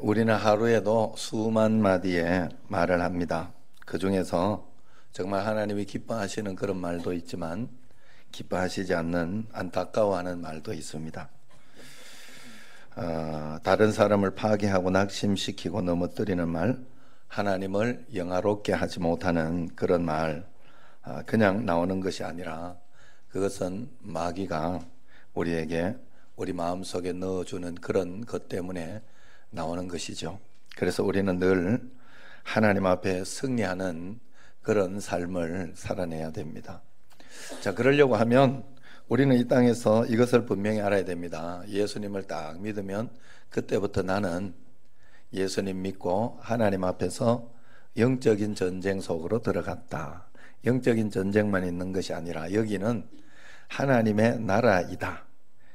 우리는 하루에도 수만 마디의 말을 합니다. 그 중에서 정말 하나님이 기뻐하시는 그런 말도 있지만 기뻐하시지 않는 안타까워하는 말도 있습니다. 다른 사람을 파괴하고 낙심시키고 넘어뜨리는 말, 하나님을 영화롭게 하지 못하는 그런 말, 그냥 나오는 것이 아니라 그것은 마귀가 우리에게 우리 마음속에 넣어주는 그런 것 때문에 나오는 것이죠. 그래서 우리는 늘 하나님 앞에 승리하는 그런 삶을 살아내야 됩니다. 자, 그러려고 하면 우리는 이 땅에서 이것을 분명히 알아야 됩니다. 예수님을 딱 믿으면 그때부터 나는 예수님 믿고 하나님 앞에서 영적인 전쟁 속으로 들어갔다. 영적인 전쟁만 있는 것이 아니라 여기는 하나님의 나라이다.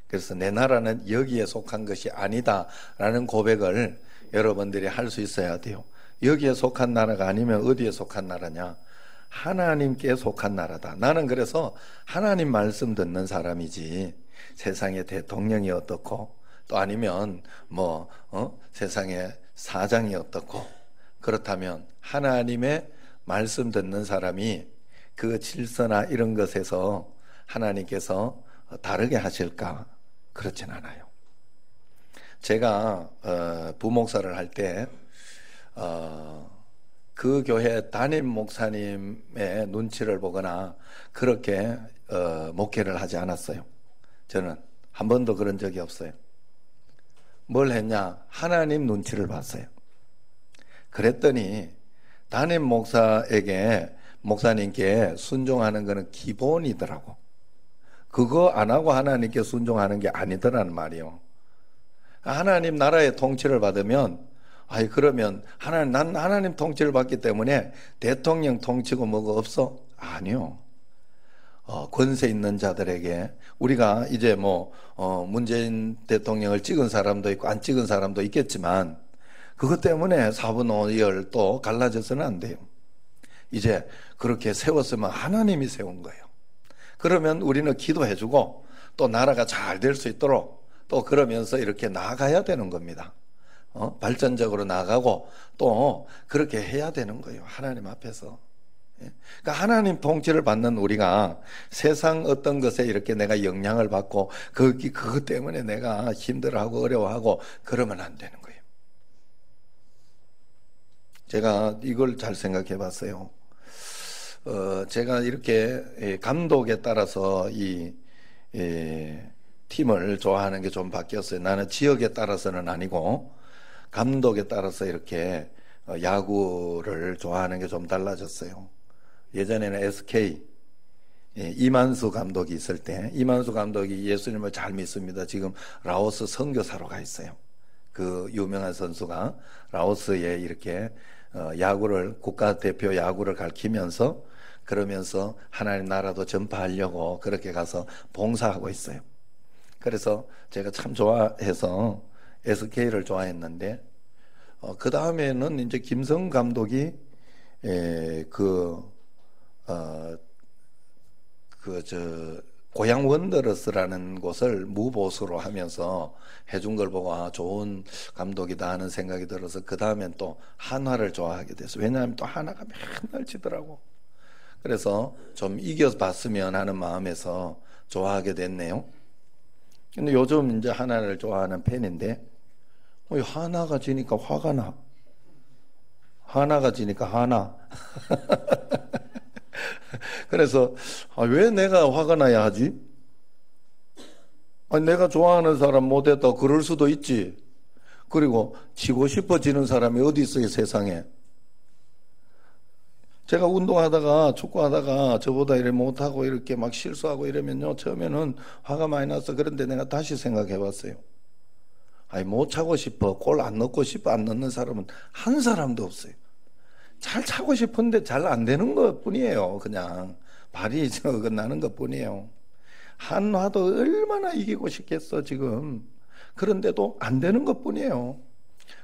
그래서 내 나라는 여기에 속한 것이 아니다라는 고백을 여러분들이 할 수 있어야 돼요. 여기에 속한 나라가 아니면 어디에 속한 나라냐? 하나님께 속한 나라다. 나는 그래서 하나님 말씀 듣는 사람이지 세상의 대통령이 어떻고 또 아니면 세상의 사장이 어떻고 그렇다면 하나님의 말씀 듣는 사람이 그 질서나 이런 것에서 하나님께서 다르게 하실까? 그렇진 않아요. 제가 부목사를 할 때 그 교회 담임 목사님의 눈치를 보거나 그렇게 목회를 하지 않았어요. 저는 한 번도 그런 적이 없어요. 뭘 했냐? 하나님 눈치를 봤어요. 그랬더니 담임 목사님께 순종하는 것은 기본이더라고. 그거 안 하고 하나님께 순종하는 게 아니더라는 말이요. 하나님 나라의 통치를 받으면 그러면 난 하나님 통치를 받기 때문에 대통령 통치고 뭐가 없어? 아니요. 권세 있는 자들에게 우리가 이제 문재인 대통령을 찍은 사람도 있고 안 찍은 사람도 있겠지만 그것 때문에 4분 5열 또 갈라져서는 안 돼요. 이제 그렇게 세웠으면 하나님이 세운 거예요. 그러면 우리는 기도해주고 또 나라가 잘 될 수 있도록 또 그러면서 이렇게 나아가야 되는 겁니다. 발전적으로 나아가고 또 그렇게 해야 되는 거예요. 하나님 앞에서. 그러니까 하나님 통치를 받는 우리가 세상 어떤 것에 이렇게 내가 영향을 받고 그것 때문에 내가 힘들어하고 어려워하고 그러면 안 되는 거예요. 제가 이걸 잘 생각해 봤어요. 제가 이렇게 감독에 따라서 이 팀을 좋아하는 게 좀 바뀌었어요. 나는 지역에 따라서는 아니고 감독에 따라서 이렇게 야구를 좋아하는 게 좀 달라졌어요. 예전에는 SK 이만수 감독이 있을 때 이만수 감독이 예수님을 잘 믿습니다. 지금 라오스 선교사로 가 있어요. 그 유명한 선수가 라오스에 이렇게 야구를 국가대표 야구를 가르치면서 그러면서 하나님 나라도 전파하려고 그렇게 가서 봉사하고 있어요. 그래서 제가 참 좋아해서 SK를 좋아했는데 그 다음에는 이제 김성 감독이 고향 원더러스라는 곳을 무보수로 하면서 해준 걸 보고 좋은 감독이다 하는 생각이 들어서 그 다음엔 또 한화를 좋아하게 됐어요. 왜냐하면 또 한화가 맨날 지더라고. 그래서 좀 이겨봤으면 하는 마음에서 좋아하게 됐네요. 근데 요즘 이제 하나를 좋아하는 팬인데 하나가 지니까 화가 나. 하나가 지니까 하나. 그래서 왜 내가 화가 나야 하지? 내가 좋아하는 사람 못했다 그럴 수도 있지. 그리고 지고 싶어지는 사람이 어디 있어요 세상에. 제가 운동하다가 축구하다가 저보다 이렇게 못하고 이렇게 막 실수하고 이러면요 처음에는 화가 많이 나서 그런데 내가 다시 생각해 봤어요. 못 차고 싶어 골 안 넣고 싶어 안 넣는 사람은 한 사람도 없어요. 잘 차고 싶은데 잘 안 되는 것 뿐이에요. 그냥 발이 나는 것 뿐이에요. 한화도 얼마나 이기고 싶겠어 지금. 그런데도 안 되는 것 뿐이에요.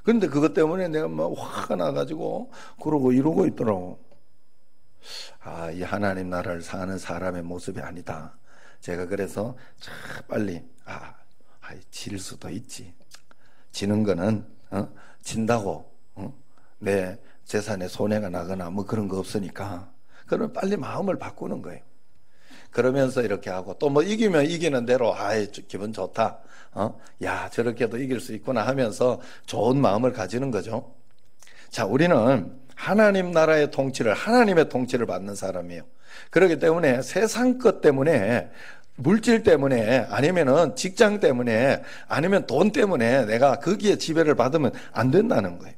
그런데 그것 때문에 내가 막 화가 나가지고 그러고 이러고 있더라고. 이 하나님 나라를 사는 사람의 모습이 아니다. 제가 그래서 빨리 질 수도 있지. 지는 거는 진다고 내 재산에 손해가 나거나 뭐 그런 거 없으니까 그러면 빨리 마음을 바꾸는 거예요. 그러면서 이렇게 하고 또 뭐 이기면 이기는 대로 아이 기분 좋다. 야 저렇게도 이길 수 있구나 하면서 좋은 마음을 가지는 거죠. 자, 우리는 하나님 나라의 통치를 하나님의 통치를 받는 사람이에요. 그렇기 때문에 세상 것 때문에 물질 때문에 아니면은 직장 때문에 아니면 돈 때문에 내가 거기에 지배를 받으면 안 된다는 거예요.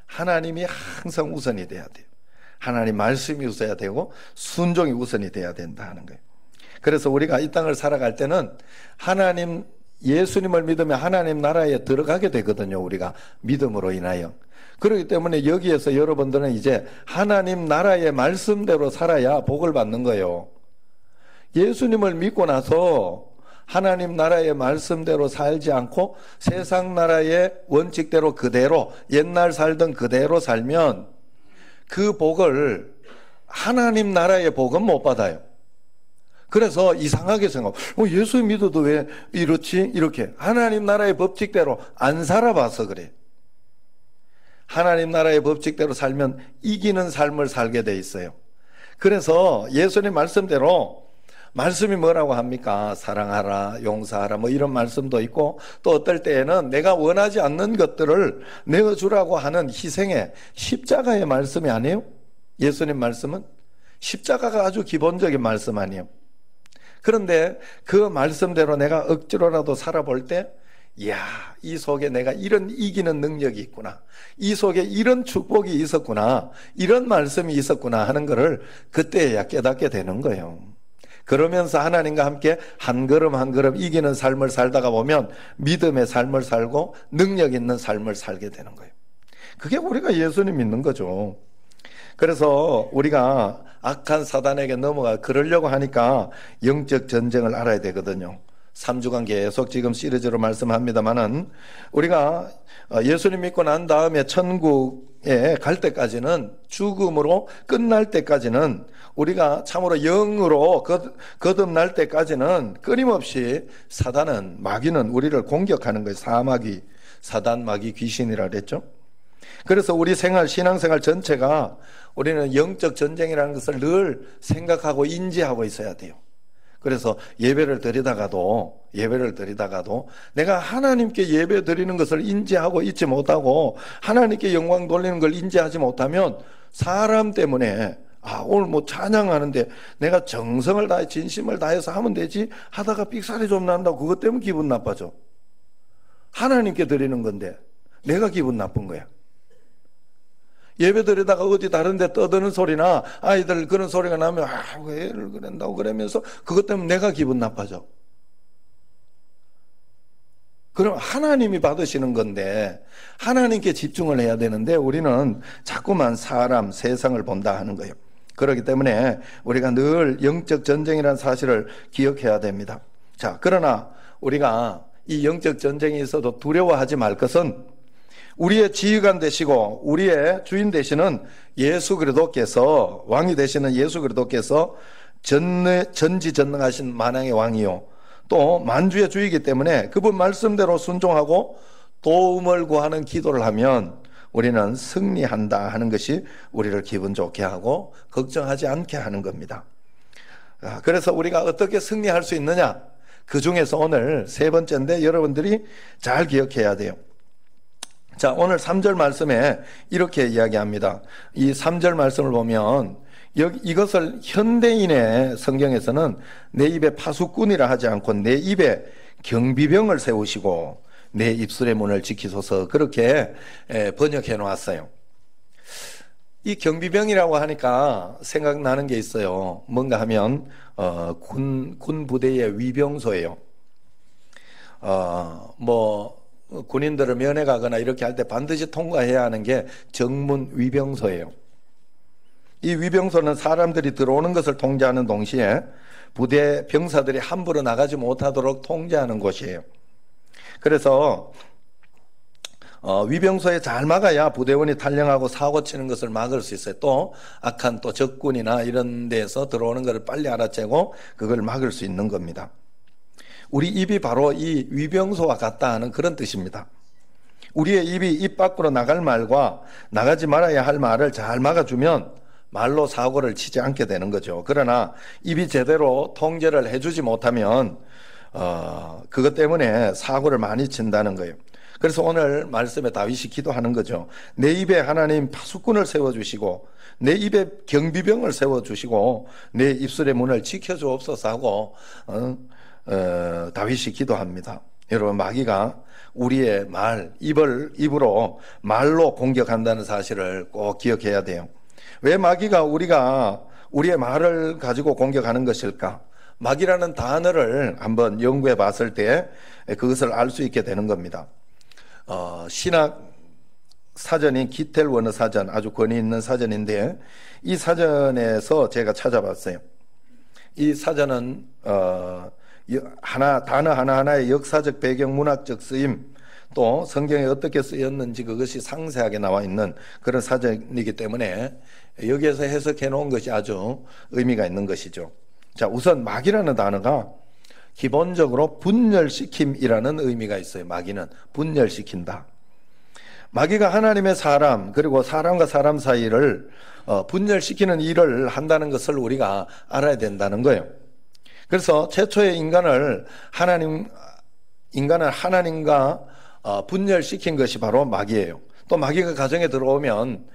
하나님이 항상 우선이 돼야 돼요. 하나님 말씀이 우선해야 되고 순종이 우선이 돼야 된다 하는 거예요. 그래서 우리가 이 땅을 살아갈 때는 하나님 예수님을 믿으면 하나님 나라에 들어가게 되거든요. 우리가 믿음으로 인하여. 그렇기 때문에 여기에서 여러분들은 이제 하나님 나라의 말씀대로 살아야 복을 받는 거예요. 예수님을 믿고 나서 하나님 나라의 말씀대로 살지 않고 세상 나라의 원칙대로 그대로 옛날 살던 그대로 살면 그 복을 하나님 나라의 복은 못 받아요. 그래서 이상하게 생각, 예수 믿어도 왜 이렇지? 이렇게 하나님 나라의 법칙대로 안 살아봐서 그래. 하나님 나라의 법칙대로 살면 이기는 삶을 살게 돼 있어요. 그래서 예수님 말씀대로 말씀이 뭐라고 합니까? 사랑하라, 용서하라 뭐 이런 말씀도 있고 또 어떨 때에는 내가 원하지 않는 것들을 내어주라고 하는 희생의 십자가의 말씀이 아니에요? 예수님 말씀은 십자가가 아주 기본적인 말씀 아니에요? 그런데 그 말씀대로 내가 억지로라도 살아볼 때 이야, 이 속에 내가 이런 이기는 능력이 있구나, 이 속에 이런 축복이 있었구나, 이런 말씀이 있었구나 하는 것을 그때야 깨닫게 되는 거예요. 그러면서 하나님과 함께 한 걸음 한 걸음 이기는 삶을 살다가 보면 믿음의 삶을 살고 능력 있는 삶을 살게 되는 거예요. 그게 우리가 예수님 믿는 거죠. 그래서 우리가 악한 사단에게 넘어가 그러려고 하니까 영적 전쟁을 알아야 되거든요. 3주간 계속 지금 시리즈로 말씀합니다만은 우리가 예수님 믿고 난 다음에 천국에 갈 때까지는, 죽음으로 끝날 때까지는, 우리가 참으로 영으로 거듭날 때까지는 끊임없이 사단은, 마귀는 우리를 공격하는 거예요. 사마귀, 사단, 마귀, 귀신이라 그랬죠. 그래서 우리 신앙생활 전체가 우리는 영적 전쟁이라는 것을 늘 생각하고 인지하고 있어야 돼요. 그래서 예배를 드리다가도 내가 하나님께 예배 드리는 것을 인지하고 있지 못하고 하나님께 영광 돌리는 걸 인지하지 못하면 사람 때문에 오늘 뭐 찬양하는데 내가 정성을 다해 진심을 다해서 하면 되지 하다가 삑사리 좀 난다고 그것 때문에 기분 나빠져. 하나님께 드리는 건데 내가 기분 나쁜 거야. 예배 드리다가 어디 다른 데 떠드는 소리나 아이들 그런 소리가 나면 왜 애를 그런다고 그러면서 그것 때문에 내가 기분 나빠져. 그럼 하나님이 받으시는 건데 하나님께 집중을 해야 되는데 우리는 자꾸만 사람, 세상을 본다 하는 거예요. 그렇기 때문에 우리가 늘 영적 전쟁이라는 사실을 기억해야 됩니다. 자, 그러나 우리가 이 영적 전쟁이 있어도 두려워하지 말 것은 우리의 지휘관 되시고 우리의 주인 되시는 예수 그리스도께서, 왕이 되시는 예수 그리스도께서 전지전능하신 만왕의 왕이요 또 만주의 주이기 때문에 그분 말씀대로 순종하고 도움을 구하는 기도를 하면 우리는 승리한다 하는 것이 우리를 기분 좋게 하고 걱정하지 않게 하는 겁니다. 그래서 우리가 어떻게 승리할 수 있느냐, 그 중에서 오늘 세 번째인데 여러분들이 잘 기억해야 돼요. 자, 오늘 3절 말씀에 이렇게 이야기합니다. 이 3절 말씀을 보면 이것을 현대인의 성경에서는 내 입에 파수꾼이라 하지 않고 내 입에 경비병을 세우시고 내 입술의 문을 지키소서, 그렇게 번역해 놓았어요. 이 경비병이라고 하니까 생각나는 게 있어요. 뭔가 하면 군 부대의 위병소예요. 군인들을 면회 가거나 이렇게 할 때 반드시 통과해야 하는 게 정문 위병소예요. 이 위병소는 사람들이 들어오는 것을 통제하는 동시에 부대 병사들이 함부로 나가지 못하도록 통제하는 곳이에요. 그래서 위병소에 잘 막아야 부대원이 탈영하고 사고 치는 것을 막을 수 있어요. 또 악한 또 적군이나 이런 데서 들어오는 것을 빨리 알아채고 그걸 막을 수 있는 겁니다. 우리 입이 바로 이 위병소와 같다 하는 그런 뜻입니다. 우리의 입이 입 밖으로 나갈 말과 나가지 말아야 할 말을 잘 막아주면 말로 사고를 치지 않게 되는 거죠. 그러나 입이 제대로 통제를 해주지 못하면 그것 때문에 사고를 많이 친다는 거예요. 그래서 오늘 말씀에 다윗이 기도하는 거죠. 내 입에 하나님 파수꾼을 세워주시고 내 입에 경비병을 세워주시고 내 입술의 문을 지켜주옵소서 하고 다윗이 기도합니다. 여러분, 마귀가 우리의 입으로 말로 공격한다는 사실을 꼭 기억해야 돼요. 왜 마귀가 우리의 말을 가지고 공격하는 것일까? 마귀라는 단어를 한번 연구해 봤을 때 그것을 알 수 있게 되는 겁니다. 신학 사전인 기텔 원어 사전, 아주 권위 있는 사전인데 이 사전에서 제가 찾아봤어요. 이 사전은 단어 하나하나의 역사적 배경, 문학적 쓰임, 또 성경에 어떻게 쓰였는지 그것이 상세하게 나와 있는 그런 사전이기 때문에 여기에서 해석해 놓은 것이 아주 의미가 있는 것이죠. 자, 우선 마귀라는 단어가 기본적으로 분열시킴이라는 의미가 있어요. 마귀는 분열시킨다. 마귀가 하나님의 사람, 그리고 사람과 사람 사이를 분열시키는 일을 한다는 것을 우리가 알아야 된다는 거예요. 그래서 최초의 인간을 하나님과 분열시킨 것이 바로 마귀예요. 또 마귀가 가정에 들어오면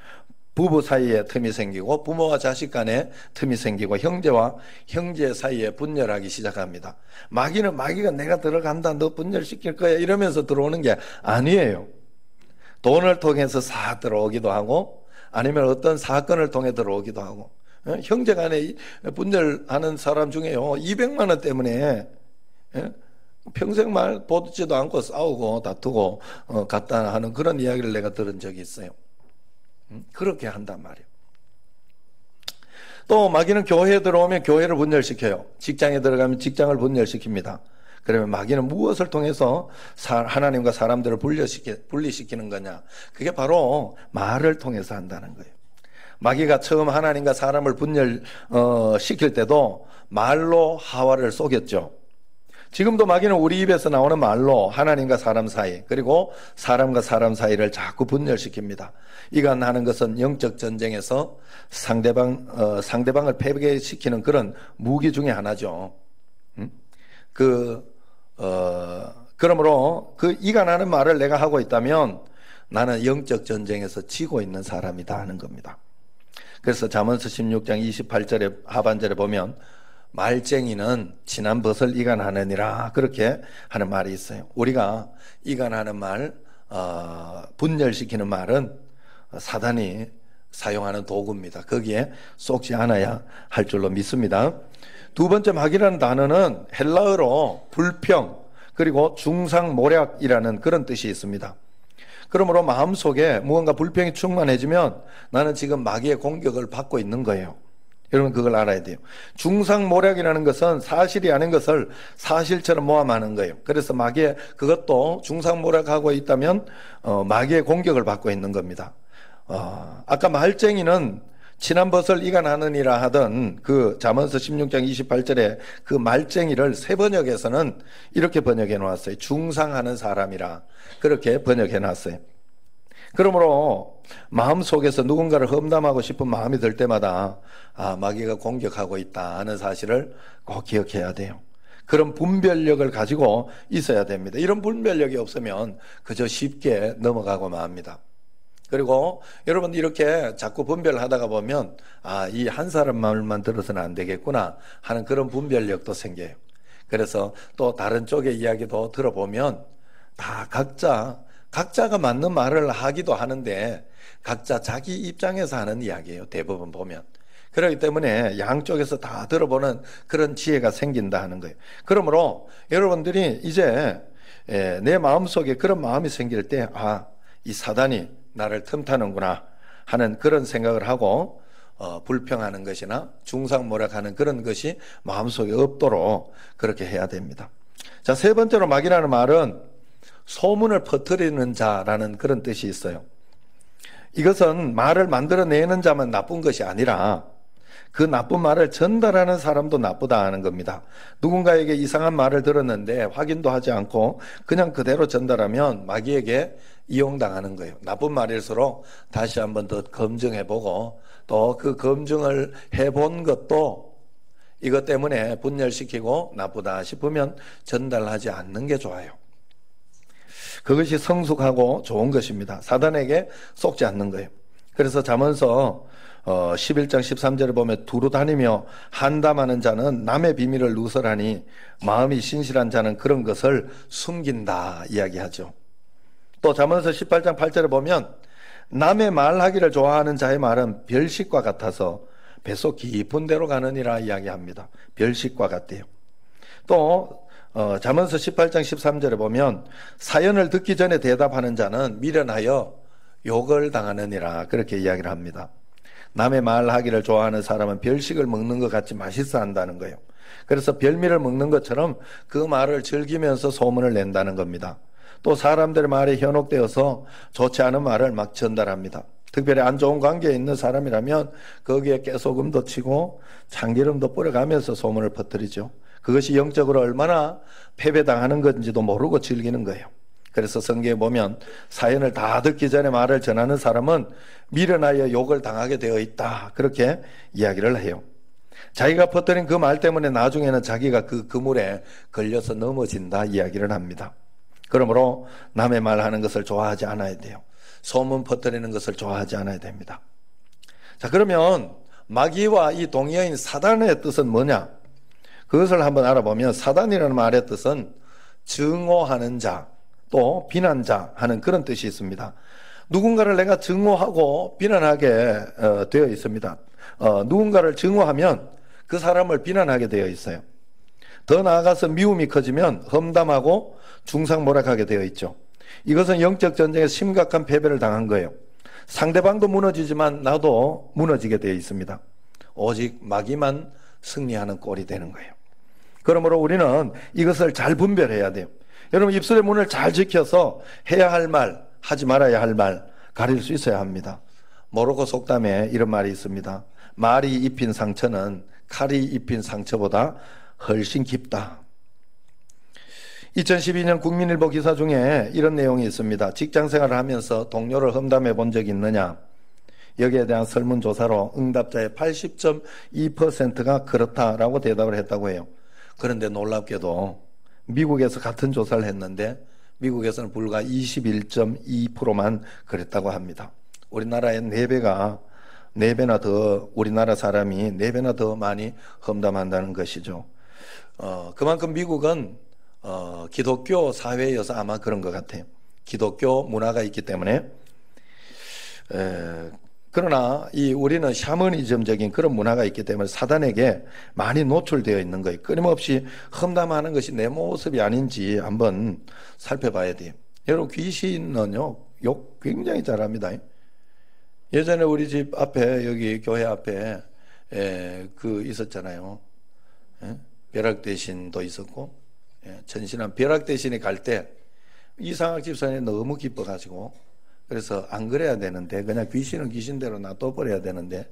부부 사이에 틈이 생기고 부모와 자식 간에 틈이 생기고 형제와 형제 사이에 분열하기 시작합니다. 마귀가 내가 들어간다, 너 분열시킬 거야 이러면서 들어오는 게 아니에요. 돈을 통해서 들어오기도 하고 아니면 어떤 사건을 통해 들어오기도 하고, 형제 간에 분열하는 사람 중에요 200만 원 때문에 평생 말 보지도 않고 싸우고 다투고 갔다 하는 그런 이야기를 내가 들은 적이 있어요. 그렇게 한단 말이에요. 또 마귀는 교회에 들어오면 교회를 분열시켜요. 직장에 들어가면 직장을 분열시킵니다. 그러면 마귀는 무엇을 통해서 하나님과 사람들을 분리시키는 거냐? 그게 바로 말을 통해서 한다는 거예요. 마귀가 처음 하나님과 사람을 분열시킬 때도 말로 하와를 속였죠. 지금도 마귀는 우리 입에서 나오는 말로 하나님과 사람 사이, 그리고 사람과 사람 사이를 자꾸 분열시킵니다. 이가 하는 것은 영적 전쟁에서 상대방을 패배시키는 그런 무기 중에 하나죠. 그러므로 이가 나는 말을 내가 하고 있다면 나는 영적 전쟁에서 지고 있는 사람이다 하는 겁니다. 그래서 잠언서 16장 28절에 하반절에 보면 말쟁이는 지난 벗을 이간하느니라 그렇게 하는 말이 있어요. 우리가 이간하는 말, 분열시키는 말은 사단이 사용하는 도구입니다. 거기에 속지 않아야 할 줄로 믿습니다. 두 번째, 마귀라는 단어는 헬라어로 불평 그리고 중상모략이라는 그런 뜻이 있습니다. 그러므로 마음속에 무언가 불평이 충만해지면 나는 지금 마귀의 공격을 받고 있는 거예요. 여러분, 그걸 알아야 돼요. 중상모략이라는 것은 사실이 아닌 것을 사실처럼 모함하는 거예요. 그래서 그것도 중상모략하고 있다면 마귀의 공격을 받고 있는 겁니다. 아까 말쟁이는 지난 벗을 이간하느니라 하던 그 잠언서 16장 28절에 그 말쟁이를 새 번역에서는 이렇게 번역해 놓았어요. 중상하는 사람이라 그렇게 번역해 놨어요. 그러므로 마음속에서 누군가를 험담하고 싶은 마음이 들 때마다 마귀가 공격하고 있다 하는 사실을 꼭 기억해야 돼요. 그런 분별력을 가지고 있어야 됩니다. 이런 분별력이 없으면 그저 쉽게 넘어가고 맙니다. 그리고 여러분, 이렇게 자꾸 분별하다가 보면 이 한 사람 말만 들어서는 안 되겠구나 하는 그런 분별력도 생겨요. 그래서 또 다른 쪽의 이야기도 들어보면 다 각자가 맞는 말을 하기도 하는데 각자 자기 입장에서 하는 이야기예요. 대부분 보면. 그렇기 때문에 양쪽에서 다 들어보는 그런 지혜가 생긴다 하는 거예요. 그러므로 여러분들이 이제 내 마음속에 그런 마음이 생길 때 이 사단이 나를 틈타는구나 하는 그런 생각을 하고 불평하는 것이나 중상모략하는 그런 것이 마음속에 없도록 그렇게 해야 됩니다. 자, 세 번째로 마귀라는 말은 소문을 퍼뜨리는 자라는 그런 뜻이 있어요. 이것은 말을 만들어내는 자만 나쁜 것이 아니라 그 나쁜 말을 전달하는 사람도 나쁘다 하는 겁니다. 누군가에게 이상한 말을 들었는데 확인도 하지 않고 그냥 그대로 전달하면 마귀에게 이용당하는 거예요. 나쁜 말일수록 다시 한번 더 검증해보고 또 그 검증을 해본 것도 이것 때문에 분열시키고 나쁘다 싶으면 전달하지 않는 게 좋아요. 그것이 성숙하고 좋은 것입니다. 사단에게 속지 않는 거예요. 그래서 잠언서 11장 13절에 보면 두루 다니며 한담하는 자는 남의 비밀을 누설하니 마음이 신실한 자는 그런 것을 숨긴다 이야기하죠. 또 잠언서 18장 8절에 보면 남의 말하기를 좋아하는 자의 말은 별식과 같아서 뱃속 깊은 데로 가느니라 이야기합니다. 별식과 같대요. 또 잠언서 18장 13절에 보면 사연을 듣기 전에 대답하는 자는 미련하여 욕을 당하느니라 그렇게 이야기를 합니다. 남의 말하기를 좋아하는 사람은 별식을 먹는 것 같이 맛있어 한다는 거예요. 그래서 별미를 먹는 것처럼 그 말을 즐기면서 소문을 낸다는 겁니다. 또 사람들의 말에 현혹되어서 좋지 않은 말을 막 전달합니다. 특별히 안 좋은 관계에 있는 사람이라면 거기에 깨소금도 치고 참기름도 뿌려가면서 소문을 퍼뜨리죠. 그것이 영적으로 얼마나 패배당하는 건지도 모르고 즐기는 거예요. 그래서 성경에 보면 사연을 다 듣기 전에 말을 전하는 사람은 미련하여 욕을 당하게 되어 있다. 그렇게 이야기를 해요. 자기가 퍼뜨린 그 말 때문에 나중에는 자기가 그 그물에 걸려서 넘어진다 이야기를 합니다. 그러므로 남의 말하는 것을 좋아하지 않아야 돼요. 소문 퍼뜨리는 것을 좋아하지 않아야 됩니다. 자, 그러면 마귀와 이 동의어인 사단의 뜻은 뭐냐? 그것을 한번 알아보면 사단이라는 말의 뜻은 증오하는 자, 또 비난자 하는 그런 뜻이 있습니다. 누군가를 내가 증오하고 비난하게 되어 있습니다. 누군가를 증오하면 그 사람을 비난하게 되어 있어요. 더 나아가서 미움이 커지면 험담하고 중상모략하게 되어 있죠. 이것은 영적 전쟁에 심각한 패배를 당한 거예요. 상대방도 무너지지만 나도 무너지게 되어 있습니다. 오직 마귀만 승리하는 꼴이 되는 거예요. 그러므로 우리는 이것을 잘 분별해야 돼요. 여러분 입술의 문을 잘 지켜서 해야 할 말, 하지 말아야 할 말 가릴 수 있어야 합니다. 모로코 속담에 이런 말이 있습니다. 말이 입힌 상처는 칼이 입힌 상처보다 훨씬 깊다. 2012년 국민일보 기사 중에 이런 내용이 있습니다. 직장생활을 하면서 동료를 험담해 본 적이 있느냐? 여기에 대한 설문조사로 응답자의 80.2%가 그렇다라고 대답을 했다고 해요. 그런데 놀랍게도 미국에서 같은 조사를 했는데 미국에서는 불과 21.2%만 그랬다고 합니다. 우리나라의 4배나 더 우리나라 사람이 4배나 더 많이 험담한다는 것이죠. 그만큼 미국은 기독교 사회여서 아마 그런 것 같아요. 기독교 문화가 있기 때문에. 그러나 우리는 샤머니즘적인 그런 문화가 있기 때문에 사단에게 많이 노출되어 있는 거예요. 끊임없이 험담하는 것이 내 모습이 아닌지 한번 살펴봐야 돼요. 여러분 귀신은요 욕 굉장히 잘합니다. 예전에 우리 집 앞에 여기 교회 앞에 있었잖아요. 벼락대신도 있었고 전신한 벼락대신이 갈 때 이상학 집사님이 너무 기뻐가지고 그래서 안 그래야 되는데 그냥 귀신은 귀신대로 놔둬버려야 되는데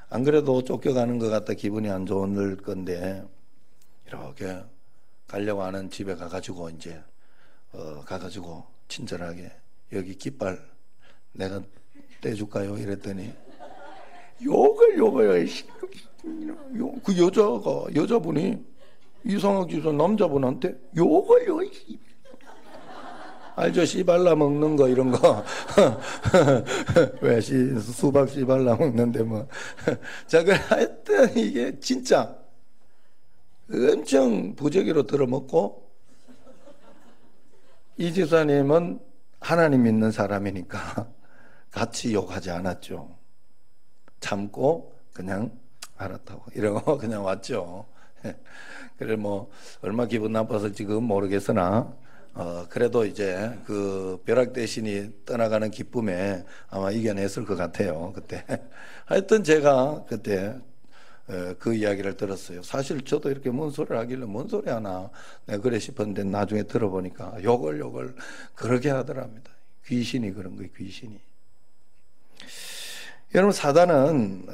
안 그래도 쫓겨가는 것 같다 기분이 안 좋을 건데 이렇게 가려고 하는 집에 가가지고 이제 가가지고 친절하게 여기 깃발 내가 떼줄까요? 이랬더니 욕을 그 여자분이 이상학 집사 남자분한테 욕을 알죠? 씨발라 먹는 거 이런 거 왜 수박 씨발라 먹는데 뭐 자, 그 하여튼 이게 진짜 엄청 부재기로 들어먹고 이 집사님은 하나님 믿는 사람이니까 같이 욕하지 않았죠. 참고 그냥 알았다고 이러고 그냥 왔죠. 그래 뭐 얼마 기분 나빠서 지금 모르겠으나 그래도 이제 그 벼락 대신이 떠나가는 기쁨에 아마 이겨냈을 것 같아요. 그때 하여튼 제가 그때 그 이야기를 들었어요. 사실 저도 이렇게 뭔 소리를 하길래 뭔 소리 하나 내가 그래 싶었는데 나중에 들어보니까 욕을 그렇게 하더랍니다. 귀신이 그런 거예요. 귀신이. 여러분, 사단은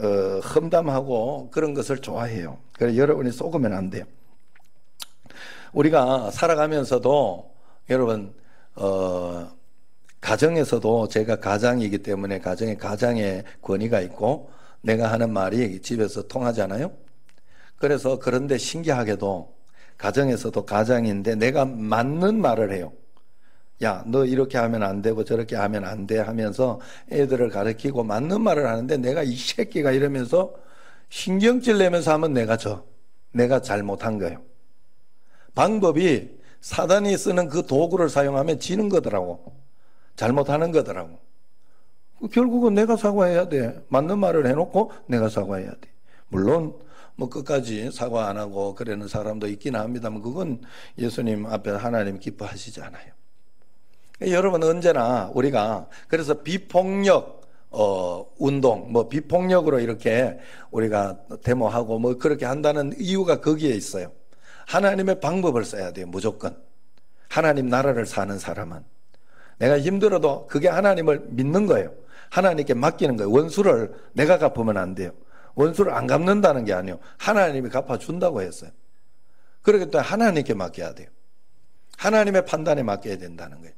험담하고 그런 것을 좋아해요. 그래서 여러분이 속으면 안 돼요. 우리가 살아가면서도 여러분 가정에서도, 제가 가장이기 때문에 가정에 가장의 권위가 있고 내가 하는 말이 집에서 통하잖아요. 그래서 그런데 신기하게도 가정에서도 가장인데 내가 맞는 말을 해요. 야, 너 이렇게 하면 안 되고 저렇게 하면 안 돼 하면서 애들을 가르치고 맞는 말을 하는데 내가 이 새끼가 이러면서 신경질 내면서 하면 내가 잘못한 거예요. 방법이 사단이 쓰는 그 도구를 사용하면 지는 거더라고. 잘못하는 거더라고. 결국은 내가 사과해야 돼. 맞는 말을 해놓고 내가 사과해야 돼. 물론 뭐 끝까지 사과 안 하고 그러는 사람도 있긴 합니다만 그건 예수님 앞에 하나님 기뻐하시지 않아요. 여러분, 언제나 우리가 그래서 비폭력 운동, 뭐 비폭력으로 이렇게 우리가 데모하고 뭐 그렇게 한다는 이유가 거기에 있어요. 하나님의 방법을 써야 돼요. 무조건. 하나님 나라를 사는 사람은 내가 힘들어도 그게 하나님을 믿는 거예요. 하나님께 맡기는 거예요. 원수를 내가 갚으면 안 돼요. 원수를 안 갚는다는 게 아니에요. 하나님이 갚아준다고 했어요. 그렇기 때문에 하나님께 맡겨야 돼요. 하나님의 판단에 맡겨야 된다는 거예요.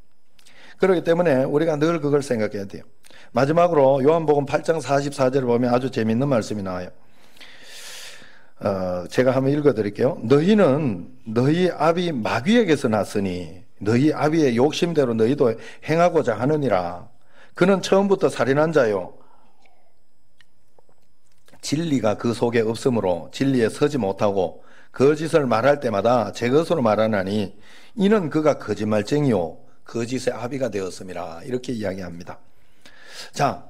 그렇기 때문에 우리가 늘 그걸 생각해야 돼요. 마지막으로 요한복음 8장 44절을 보면 아주 재미있는 말씀이 나와요. 제가 한번 읽어드릴게요. 너희는 너희 아비 마귀에게서 났으니 너희 아비의 욕심대로 너희도 행하고자 하느니라. 그는 처음부터 살인한 자요, 진리가 그 속에 없으므로 진리에 서지 못하고 거짓을 말할 때마다 제 것으로 말하나니 이는 그가 거짓말쟁이요 거짓의 아비가 되었음이라. 이렇게 이야기합니다. 자,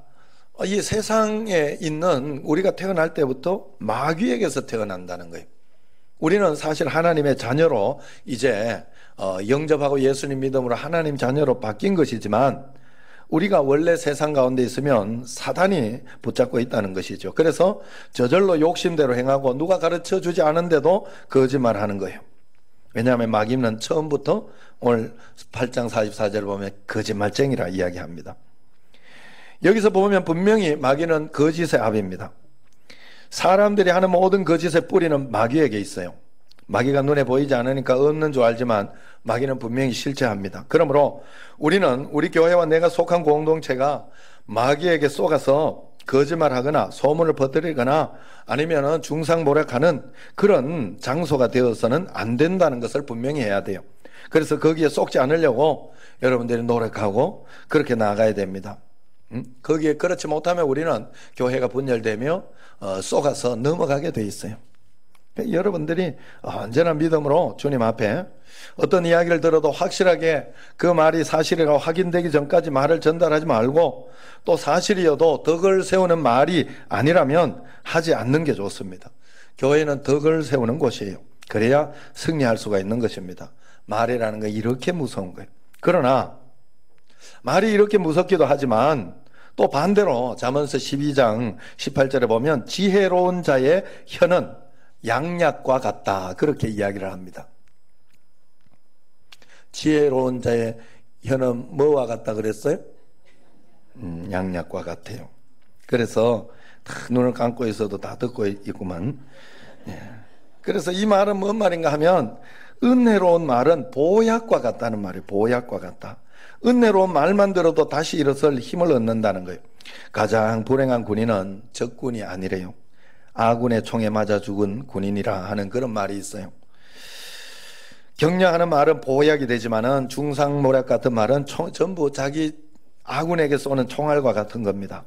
이 세상에 있는 우리가 태어날 때부터 마귀에게서 태어난다는 거예요. 우리는 사실 하나님의 자녀로 이제 영접하고 예수님 믿음으로 하나님 자녀로 바뀐 것이지만 우리가 원래 세상 가운데 있으면 사단이 붙잡고 있다는 것이죠. 그래서 저절로 욕심대로 행하고 누가 가르쳐 주지 않은데도 거짓말하는 거예요. 왜냐하면 마귀는 처음부터 오늘 8장 44절 보면 거짓말쟁이라 이야기합니다. 여기서 보면 분명히 마귀는 거짓의 아비입니다. 사람들이 하는 모든 거짓의 뿌리는 마귀에게 있어요. 마귀가 눈에 보이지 않으니까 없는 줄 알지만 마귀는 분명히 실체합니다. 그러므로 우리는 우리 교회와 내가 속한 공동체가 마귀에게 속아서 거짓말하거나 소문을 퍼뜨리거나 아니면 중상모략하는 그런 장소가 되어서는 안 된다는 것을 분명히 해야 돼요. 그래서 거기에 속지 않으려고 여러분들이 노력하고 그렇게 나가야 됩니다. 거기에 그렇지 못하면 우리는 교회가 분열되며 속아서 넘어가게 돼 있어요. 여러분들이 언제나 믿음으로 주님 앞에 어떤 이야기를 들어도 확실하게 그 말이 사실이라고 확인되기 전까지 말을 전달하지 말고 또 사실이어도 덕을 세우는 말이 아니라면 하지 않는 게 좋습니다. 교회는 덕을 세우는 곳이에요. 그래야 승리할 수가 있는 것입니다. 말이라는 건 이렇게 무서운 거예요. 그러나 말이 이렇게 무섭기도 하지만 또 반대로 잠언서 12장 18절에 보면 지혜로운 자의 혀는 양약과 같다, 그렇게 이야기를 합니다. 지혜로운 자의 혀는 뭐와 같다 그랬어요? 양약과 같아요. 그래서 다 눈을 감고 있어도 다 듣고 있구만. 그래서 이 말은 뭔 말인가 하면 은혜로운 말은 보약과 같다는 말이에요. 보약과 같다. 은혜로운 말만 들어도 다시 일어설 힘을 얻는다는 거예요. 가장 불행한 군인은 적군이 아니래요. 아군의 총에 맞아 죽은 군인이라 하는 그런 말이 있어요. 격려하는 말은 보약이 되지만은 중상모략 같은 말은 전부 자기 아군에게 쏘는 총알과 같은 겁니다.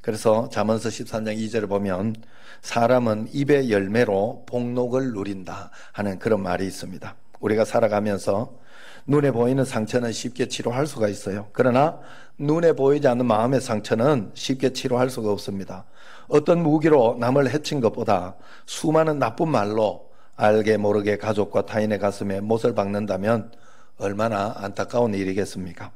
그래서 잠언서 13장 2절을 보면 사람은 입의 열매로 복록을 누린다 하는 그런 말이 있습니다. 우리가 살아가면서 눈에 보이는 상처는 쉽게 치료할 수가 있어요. 그러나 눈에 보이지 않는 마음의 상처는 쉽게 치료할 수가 없습니다. 어떤 무기로 남을 해친 것보다 수많은 나쁜 말로 알게 모르게 가족과 타인의 가슴에 못을 박는다면 얼마나 안타까운 일이겠습니까?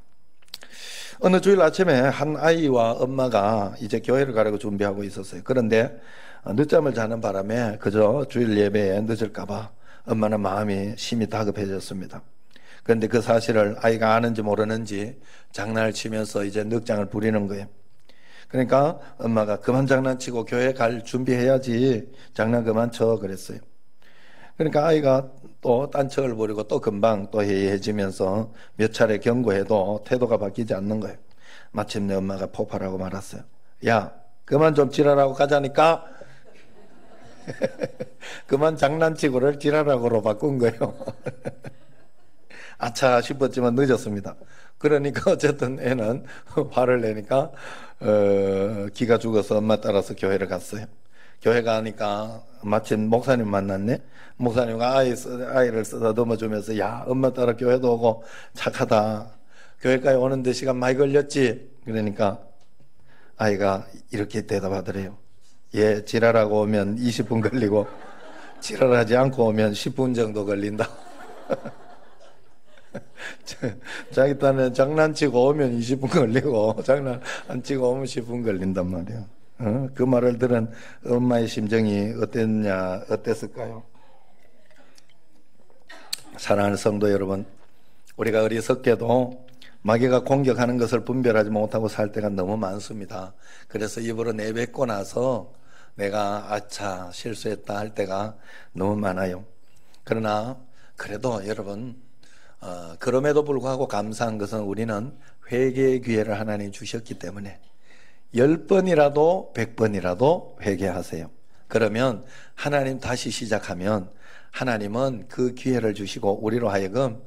어느 주일 아침에 한 아이와 엄마가 이제 교회를 가려고 준비하고 있었어요. 그런데 늦잠을 자는 바람에 그저 주일 예배에 늦을까봐 엄마는 마음이 심히 다급해졌습니다. 그런데 그 사실을 아이가 아는지 모르는지 장난을 치면서 이제 늑장을 부리는 거예요. 그러니까 엄마가 그만 장난치고 교회 갈 준비해야지, 장난 그만 쳐 그랬어요. 그러니까 아이가 또 딴척을 부리고 또 금방 또 해이해지면서 몇 차례 경고해도 태도가 바뀌지 않는 거예요. 마침내 엄마가 폭발하고 말았어요. 야, 그만 좀 지랄하고 가자니까. 그만 장난치고를 지랄하고로 바꾼 거예요. 아차 싶었지만 늦었습니다. 그러니까 어쨌든 애는 화를 내니까 기가 죽어서 엄마 따라서 교회를 갔어요. 교회 가니까 마침 목사님 만났네. 목사님과 아이를 쓰다듬어 주면서, 야, 엄마 따라 교회도 오고 착하다. 교회까지 오는데 시간 많이 걸렸지? 그러니까 아이가 이렇게 대답하더래요. 예, 지랄하고 오면 20분 걸리고 지랄하지 않고 오면 10분 정도 걸린다. 자기 딴에 장난치고 오면 20분 걸리고 장난 안 치고 오면 10분 걸린단 말이에요. 그 말을 들은 엄마의 심정이 어땠을까요? 사랑하는 성도 여러분, 우리가 어리석게도 마귀가 공격하는 것을 분별하지 못하고 살 때가 너무 많습니다. 그래서 입으로 내뱉고 나서 내가 아차 실수했다 할 때가 너무 많아요. 그러나 그래도 여러분, 그럼에도 불구하고 감사한 것은 우리는 회개의 기회를 하나님 주셨기 때문에 10번이라도 100번이라도 회개하세요. 그러면 하나님 다시 시작하면 하나님은 그 기회를 주시고 우리로 하여금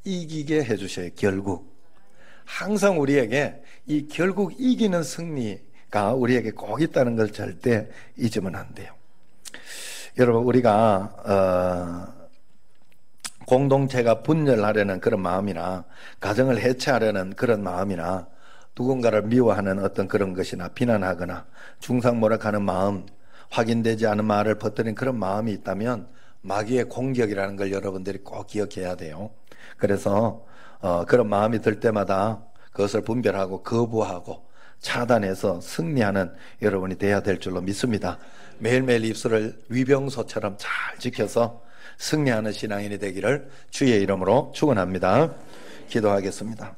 이기게 해주셔요. 결국 항상 우리에게 이 결국 이기는 승리가 우리에게 꼭 있다는 걸 절대 잊으면 안 돼요. 여러분, 우리가 공동체가 분열하려는 그런 마음이나 가정을 해체하려는 그런 마음이나 누군가를 미워하는 어떤 그런 것이나 비난하거나 중상모략하는 마음, 확인되지 않은 말을 퍼뜨리는 그런 마음이 있다면 마귀의 공격이라는 걸 여러분들이 꼭 기억해야 돼요. 그래서 그런 마음이 들 때마다 그것을 분별하고 거부하고 차단해서 승리하는 여러분이 돼야 될 줄로 믿습니다. 매일매일 입술을 위병소처럼 잘 지켜서 승리하는 신앙인이 되기를 주의 이름으로 축원합니다. 기도하겠습니다.